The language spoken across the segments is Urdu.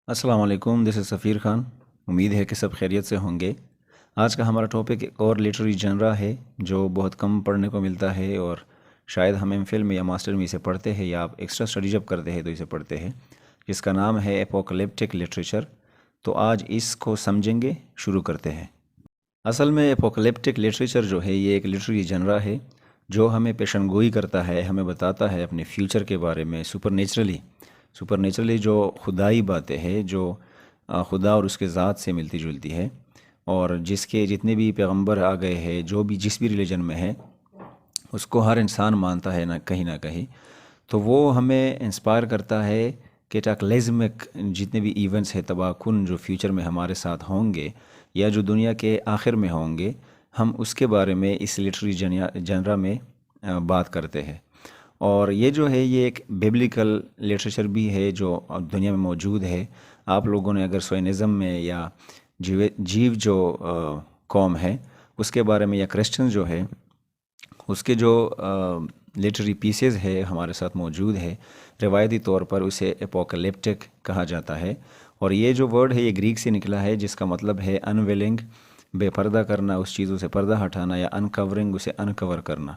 السلام علیکم، دس از سفیر خان۔ امید ہے کہ سب خیریت سے ہوں گے۔ آج کا ہمارا ٹاپک ایک اور لٹریری جنرا ہے جو بہت کم پڑھنے کو ملتا ہے، اور شاید ہم ایم فل میں یا ماسٹر میں اسے پڑھتے ہیں، یا آپ ایکسٹرا اسٹڈی جب کرتے ہیں تو اسے پڑھتے ہیں، جس کا نام ہے ایپوکلیپٹک لٹریچر۔ تو آج اس کو سمجھیں گے، شروع کرتے ہیں۔ اصل میں ایپوکلیپٹک لٹریچر جو ہے یہ ایک لٹریری جنرا ہے جو ہمیں پیشن گوئی کرتا ہے، ہمیں بتاتا ہے اپنے فیوچر کے بارے میں سپر نیچرلی جو خدائی باتیں ہیں، جو خدا اور اس کے ذات سے ملتی جلتی ہے، اور جس کے جتنے بھی پیغمبر آ گئے ہیں، جو بھی جس بھی ریلیجن میں ہے، اس کو ہر انسان مانتا ہے نہ کہیں۔ تو وہ ہمیں انسپائر کرتا ہے کہ ٹاکلیزمک جتنے بھی ایونٹس ہیں تباہ کن جو فیوچر میں ہمارے ساتھ ہوں گے یا جو دنیا کے آخر میں ہوں گے، ہم اس کے بارے میں اس لٹریری جنرا میں بات کرتے ہیں۔ اور یہ جو ہے یہ ایک بیبلیکل لٹریچر بھی ہے جو دنیا میں موجود ہے۔ آپ لوگوں نے اگر سوئنزم میں یا جیو جو قوم ہے اس کے بارے میں، یا کرسچن جو ہے اس کے جو لٹری پیسز ہے ہمارے ساتھ موجود ہے، روایتی طور پر اسے ایپوکلیپٹک کہا جاتا ہے۔ اور یہ جو ورڈ ہے یہ گریک سے نکلا ہے، جس کا مطلب ہے انویلنگ، بے پردہ کرنا، اس چیزوں سے پردہ ہٹانا، یا انکورنگ، اسے انکور کرنا۔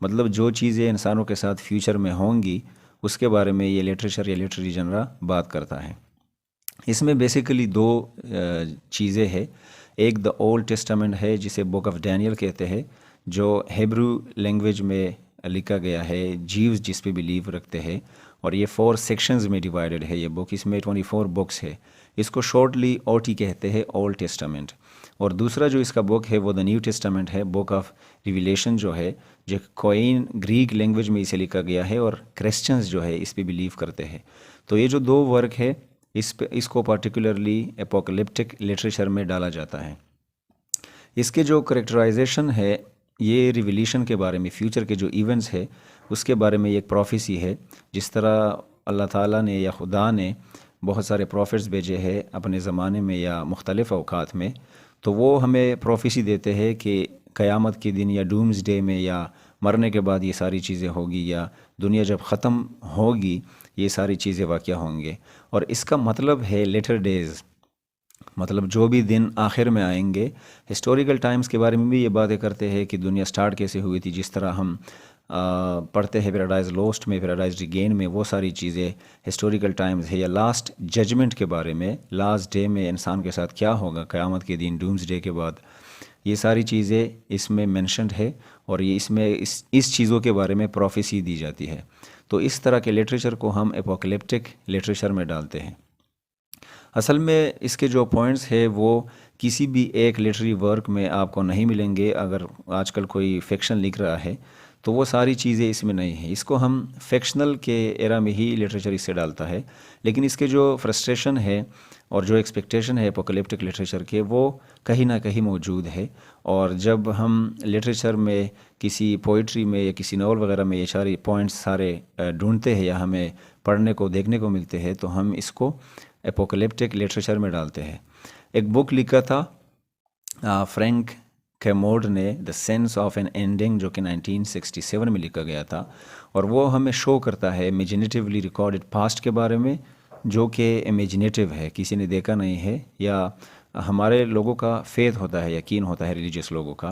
مطلب جو چیزیں انسانوں کے ساتھ فیوچر میں ہوں گی اس کے بارے میں یہ لٹریچر یا لٹریری جنرا بات کرتا ہے۔ اس میں بیسیکلی دو چیزیں ہیں۔ ایک دا اولڈ ٹیسٹامنٹ ہے جسے بک آف ڈینیل کہتے ہیں، جو ہیبرو لینگویج میں لکھا گیا ہے، جیوز جس پہ بلیو رکھتے ہیں، اور یہ 4 سیکشنز میں ڈیوائیڈڈ ہے یہ بک۔ اس میں 24 بکس ہے۔ اس کو شارٹلی اوٹی کہتے ہیں، اولڈ ٹیسٹامنٹ۔ اور دوسرا جو اس کا بک ہے وہ دا نیو ٹیسٹامنٹ ہے، بک آف ریویلیشن جو ہے، جو کوئن گریک لینگویج میں اسے لکھا گیا ہے، اور کرسچنز جو ہے اس پہ بلیو کرتے ہیں۔ تو یہ جو دو ورک ہے اس کو پارٹیکولرلی ایپوکلیپٹک لٹریچر میں ڈالا جاتا ہے۔ اس کے جو کریکٹرائزیشن ہے، یہ ریویلیشن کے بارے میں، فیوچر کے جو ایونٹس ہے اس کے بارے میں ایک پروفیسی ہے۔ جس طرح اللہ تعالیٰ نے یا خدا نے بہت سارے پروفٹس بھیجے ہیں اپنے زمانے میں یا مختلف اوقات میں، تو وہ ہمیں پروفیسی دیتے ہیں کہ قیامت کے دن یا ڈومز ڈے میں یا مرنے کے بعد یہ ساری چیزیں ہوگی، یا دنیا جب ختم ہوگی یہ ساری چیزیں واقع ہوں گے۔ اور اس کا مطلب ہے لیٹر ڈیز، مطلب جو بھی دن آخر میں آئیں گے۔ ہسٹوریکل ٹائمز کے بارے میں بھی یہ باتیں کرتے ہیں کہ دنیا سٹارٹ کیسے ہوئی تھی، جس طرح ہم پڑھتے ہیں پیراڈائز لوسٹ میں، پیراڈائز ریگین میں، وہ ساری چیزیں ہسٹوریکل ٹائمز ہے۔ یا لاسٹ ججمنٹ کے بارے میں، لاسٹ ڈے میں انسان کے ساتھ کیا ہوگا قیامت کے دن، ڈومز ڈے کے بعد، یہ ساری چیزیں اس میں مینشنڈ ہے، اور یہ اس میں اس چیزوں کے بارے میں پروفیسی دی جاتی ہے۔ تو اس طرح کے لٹریچر کو ہم ایپوکلیپٹک لٹریچر میں ڈالتے ہیں۔ اصل میں اس کے جو پوائنٹس ہے وہ کسی بھی ایک لٹری ورک میں آپ کو نہیں ملیں گے۔ اگر آج کل کوئی فکشن لکھ رہا ہے تو وہ ساری چیزیں اس میں نہیں ہیں۔ اس کو ہم فکشنل کے ایرا میں ہی لٹریچر اس سے ڈالتا ہے، لیکن اس کے جو فرسٹریشن ہے اور جو ایکسپیکٹیشن ہے ایپوکلیپٹک لٹریچر کے، وہ کہیں نہ کہیں موجود ہے۔ اور جب ہم لٹریچر میں کسی پوئٹری میں یا کسی ناول وغیرہ میں یہ سارے پوائنٹس سارے ڈھونڈتے ہیں یا ہمیں پڑھنے کو دیکھنے کو ملتے ہیں، تو ہم اس کو ایپوکلیپٹک لٹریچر میں ڈالتے ہیں۔ ایک بک لکھا تھا فرینک کیمورڈ نے، the sense of an ending, جو کہ 1967 میں لکھا گیا تھا، اور وہ ہمیں شو کرتا ہے امیجنیٹیولی ریکارڈڈ پاسٹ کے بارے میں، جو کہ امیجنیٹیو ہے، کسی نے دیکھا نہیں ہے، یا ہمارے لوگوں کا فیتھ ہوتا ہے، یقین ہوتا ہے ریلیجیس لوگوں کا،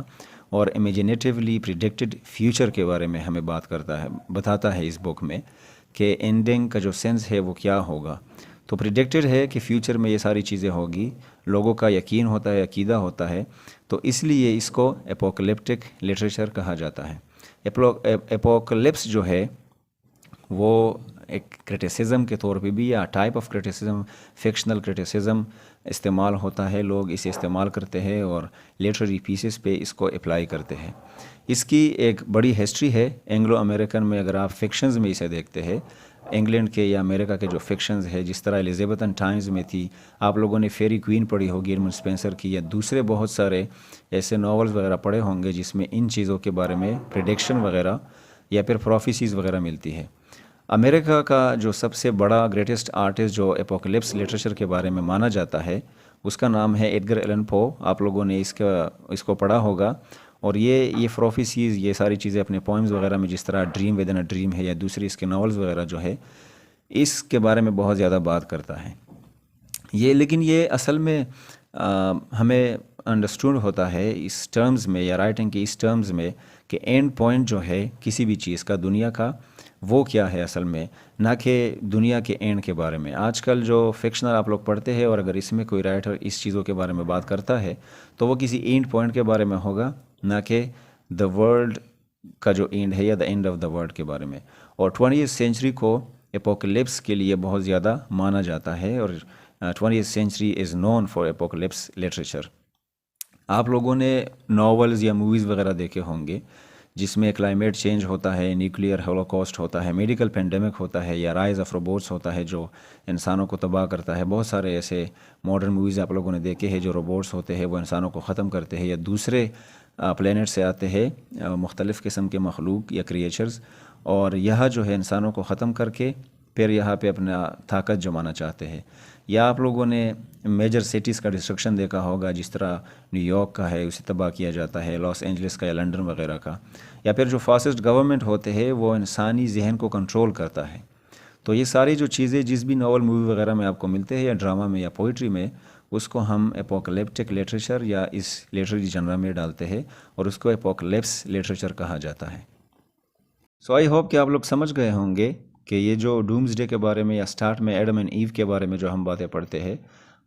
اور امیجنیٹیولی پریڈکٹڈ فیوچر کے بارے میں ہمیں بتاتا ہے اس بک میں کہ اینڈنگ کا جو سینس ہے وہ کیا ہوگا۔ تو پریڈکٹڈ ہے کہ فیوچر میں یہ ساری چیزیں ہوگی، لوگوں کا یقین ہوتا ہے، عقیدہ ہوتا ہے، تو اس لیے اس کو ایپوکلیپٹک لٹریچر کہا جاتا ہے۔ ایپوکلیپس جو ہے وہ ایک کرٹیسزم کے طور پہ بھی، یا type of criticism, fictional criticism استعمال ہوتا ہے، لوگ اسے استعمال کرتے ہیں اور لٹریری پیسز پہ اس کو اپلائی کرتے ہیں۔ اس کی ایک بڑی ہسٹری ہے اینگلو امریکن میں۔ اگر آپ فکشنز میں اسے دیکھتے ہیں، انگلینڈ کے یا امریکہ کے جو فکشنز ہے، جس طرح ایلزابتھن ٹائمز میں تھی، آپ لوگوں نے فیری کوئین پڑھی ہوگی ایڈمنڈ اسپینسر کی، یا دوسرے بہت سارے ایسے ناولز وغیرہ پڑھے ہوں گے جس میں ان چیزوں کے بارے میں پریڈکشن وغیرہ یا پھر پروفیسیز وغیرہ ملتی ہے۔ امریکہ کا جو سب سے بڑا گریٹسٹ آرٹسٹ جو ایپوکلیپس لٹریچر کے بارے میں مانا جاتا ہے، اس کا نام ہے ایڈگر ایلن پو۔ آپ لوگوں نے اس کو پڑھا ہوگا، اور یہ پروفیسیز، یہ ساری چیزیں اپنے پوئمز وغیرہ میں، جس طرح dream with in a dream ہے، یا دوسری اس کے ناولز وغیرہ جو ہے، اس کے بارے میں بہت زیادہ بات کرتا ہے۔ لیکن یہ اصل میں ہمیں انڈرسٹوڈ ہوتا ہے اس ٹرمز میں یا رائٹنگ کے اس ٹرمز میں کہ اینڈ پوائنٹ جو ہے کسی بھی چیز کا دنیا کا وہ کیا ہے اصل میں، نہ کہ دنیا کے اینڈ کے بارے میں۔ آج کل جو فکشنل آپ لوگ پڑھتے ہیں اور اگر اس میں کوئی رائٹر اس چیزوں کے بارے میں بات کرتا ہے تو وہ کسی اینڈ پوائنٹ کے بارے میں ہوگا، نہ کہ دا ورلڈ کا جو اینڈ ہے یا دا اینڈ آف دا ورلڈ کے بارے میں۔ اور 20th سینچری کو اپوکلپس کے لیے بہت زیادہ مانا جاتا ہے، اور 20th century is known for apocalypse literature. آپ لوگوں نے ناولز یا موویز وغیرہ دیکھے ہوں گے جس میں کلائمیٹ چینج ہوتا ہے، نیوکلیئر ہولوکاسٹ ہوتا ہے، میڈیکل پینڈیمک ہوتا ہے، یا رائز آف روبوٹس ہوتا ہے جو انسانوں کو تباہ کرتا ہے۔ بہت سارے ایسے ماڈرن موویز آپ لوگوں نے دیکھے ہیں جو روبوٹس ہوتے ہیں، وہ انسانوں کو ختم کرتے ہیں، یا دوسرے پلینٹ سے آتے ہیں مختلف قسم کے مخلوق یا کریچرز، اور یہاں جو ہے انسانوں کو ختم کر کے پھر یہاں پہ اپنا طاقت جمانا چاہتے ہیں۔ یا آپ لوگوں نے میجر سٹیز کا ڈسٹرکشن دیکھا ہوگا، جس طرح نیو یارک کا ہے اسے تباہ کیا جاتا ہے، لاس اینجلس کا یا لنڈن وغیرہ کا۔ یا پھر جو فاسسٹ گورنمنٹ ہوتے ہیں وہ انسانی ذہن کو کنٹرول کرتا ہے۔ تو یہ ساری جو چیزیں جس بھی ناول مووی وغیرہ میں آپ کو ملتے ہیں، یا ڈرامہ میں یا پوئٹری میں، اس کو ہم اپوکلیپٹک لٹریچر یا اس لٹریری جنرا میں ڈالتے ہیں، اور اس کو اپوکلیپس لٹریچر کہا جاتا ہے۔ سو آئی ہوپ کہ آپ لوگ سمجھ گئے ہوں گے کہ یہ جو ڈومز ڈے کے بارے میں یا سٹارٹ میں ایڈم اینڈ ایو کے بارے میں جو ہم باتیں پڑھتے ہیں،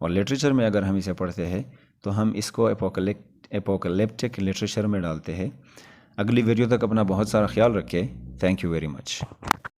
اور لٹریچر میں اگر ہم اسے پڑھتے ہیں تو ہم اس کو اپوکلیپٹک لٹریچر میں ڈالتے ہیں۔ اگلی ویڈیو تک اپنا بہت سارا خیال رکھے۔ Thank you very much.